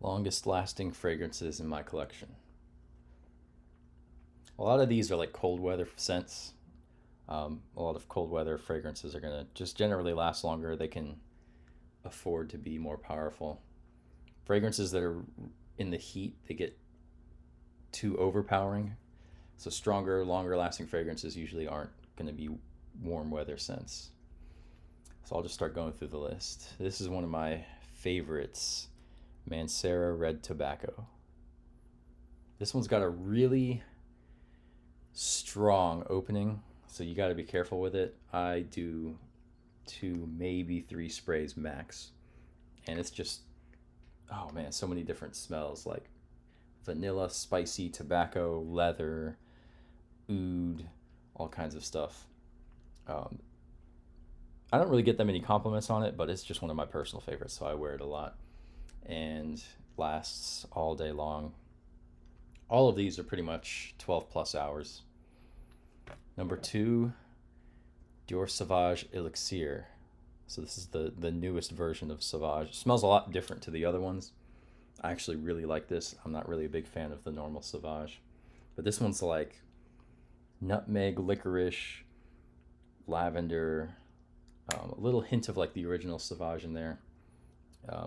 Longest lasting fragrances in my collection. A lot of these are like cold weather scents. A lot of cold weather fragrances are going to just generally last longer. They can afford to be more powerful. Fragrances that are in the heat, they get too overpowering. So stronger, longer lasting fragrances usually aren't going to be warm weather scents. So I'll just start going through the list. This is one of my favorites, Mancera Red Tobacco. This one's got a really strong opening, so you got to be careful with it. I do 2, maybe 3 sprays max, and it's just, oh man, so many different smells like vanilla, spicy, tobacco, leather, oud, all kinds of stuff. Um, I don't really get that many compliments on it, but it's just one of my personal favorites, so I wear it a lot and lasts all day long. All of these are pretty much 12 plus hours. Number 2, Dior Sauvage Elixir. So this is the newest version of Sauvage. It smells a lot different to the other ones. I actually really like this. I'm not really a big fan of the normal Sauvage. But this one's like nutmeg, licorice, lavender, a little hint of like the original Sauvage in there.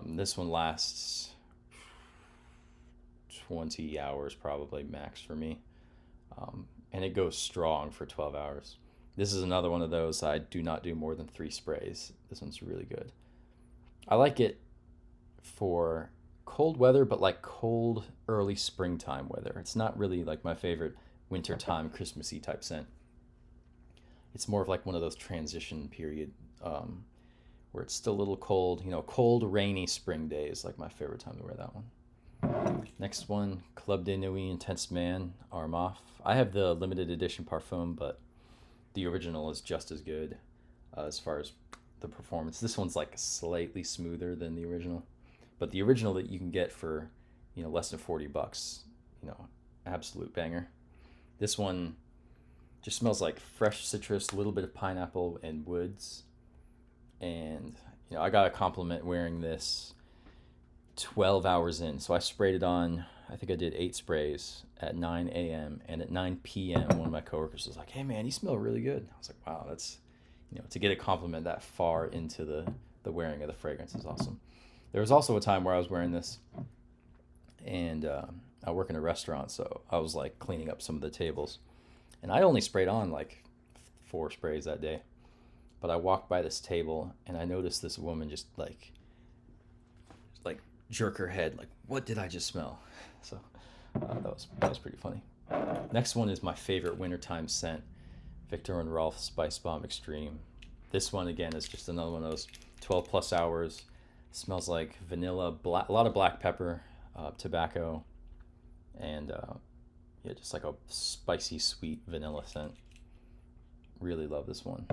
This one lasts 20 hours probably max for me. And it goes strong for 12 hours. This is another one of those I do not do more than 3 sprays. This one's really good. I like it for cold weather, but like cold early springtime weather. It's not really like my favorite wintertime Christmassy type scent. It's more of like one of those transition period where it's still a little cold, cold rainy spring days, like my favorite time to wear that one. Next one, Club de Nuit Intense Man Armaf. I have the limited edition Parfum, but the original is just as good as far as the performance. This one's like slightly smoother than the original, but the original that you can get for less than $40, absolute banger. This one just smells like fresh citrus, a little bit of pineapple and woods, and I got a compliment wearing this 12 hours in. So I sprayed it on, I think I did 8 sprays at 9 a.m. and at 9 p.m. one of my coworkers was like, "Hey man, you smell really good." I was like, wow, that's, to get a compliment that far into the wearing of the fragrance is awesome. There was also a time where I was wearing this and I work in a restaurant, so I was like cleaning up some of the tables and I only sprayed on like 4 sprays that day. But I walked by this table and I noticed this woman just like jerk her head like, what did I just smell? So that was pretty funny. Next one is my favorite wintertime scent, Victor and Rolf Spice Bomb Extreme. This one again is just another one of those 12 plus hours. Smells like vanilla, a lot of black pepper, tobacco, and just like a spicy sweet vanilla scent. Really love this one.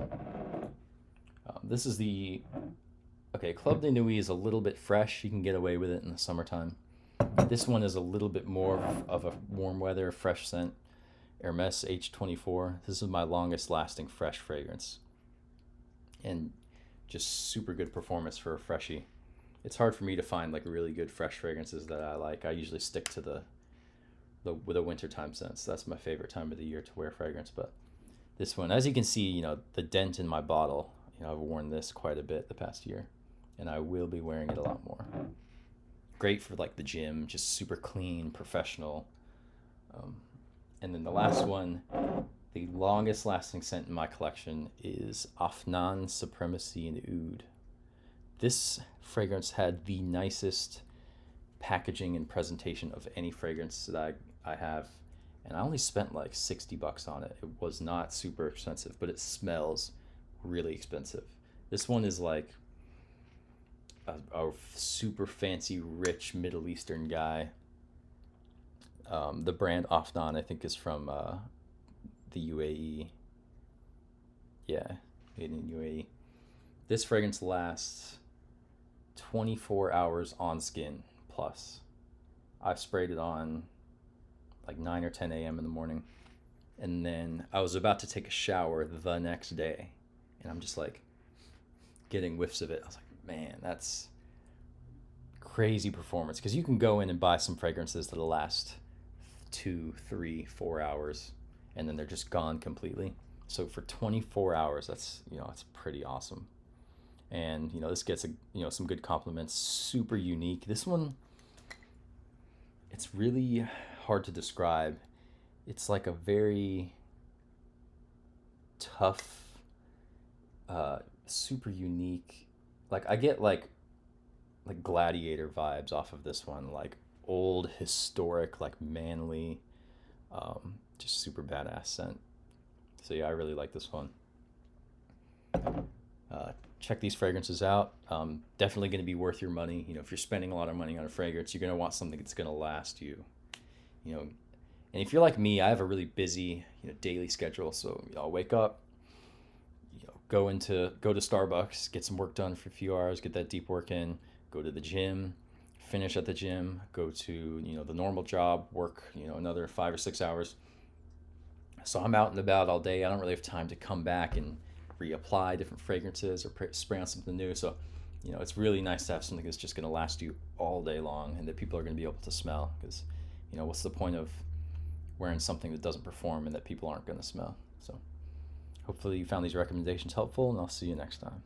This is Club de Nuit is a little bit fresh. You can get away with it in the summertime. This one is a little bit more of a warm weather fresh scent. Hermes H24. This is my longest lasting fresh fragrance. And just super good performance for a freshie. It's hard for me to find like really good fresh fragrances that I like. I usually stick to the wintertime scents. That's my favorite time of the year to wear fragrance. But this one, as you can see, the dent in my bottle, I've worn this quite a bit the past year. And I will be wearing it a lot more. Great for like the gym, just super clean, professional. And then the last one, the longest lasting scent in my collection is Afnan Supremacy in Oud. This fragrance had the nicest packaging and presentation of any fragrance that I have. And I only spent like $60 on it. It was not super expensive, but it smells really expensive. This one is like a super fancy, rich Middle Eastern guy. The brand Afnan, I think, is from the UAE. Yeah, made in UAE. This fragrance lasts 24 hours on skin plus. I've sprayed it on like 9 or 10 a.m. in the morning. And then I was about to take a shower the next day. And I'm just like getting whiffs of it. I was like, man, that's crazy performance, because you can go in and buy some fragrances that'll last 2, 3, 4 hours, and then they're just gone completely. So for 24 hours, that's, that's pretty awesome. And this gets some good compliments. Super unique. This one, it's really hard to describe. It's like a very tough, super unique. Like I get like gladiator vibes off of this one, like old, historic, like manly, just super badass scent. So yeah, I really like this one. Check these fragrances out. Definitely going to be worth your money. If you're spending a lot of money on a fragrance, you're going to want something that's going to last you. And if you're like me, I have a really busy, daily schedule. So I'll wake up, go to Starbucks, get some work done for a few hours, get that deep work in, go to the gym, finish at the gym, go to the normal job, work another 5 or 6 hours. So I'm out and about all day. I don't really have time to come back and reapply different fragrances or spray on something new. So it's really nice to have something that's just going to last you all day long and that people are going to be able to smell, because what's the point of wearing something that doesn't perform and that people aren't going to smell? So hopefully you found these recommendations helpful, and I'll see you next time.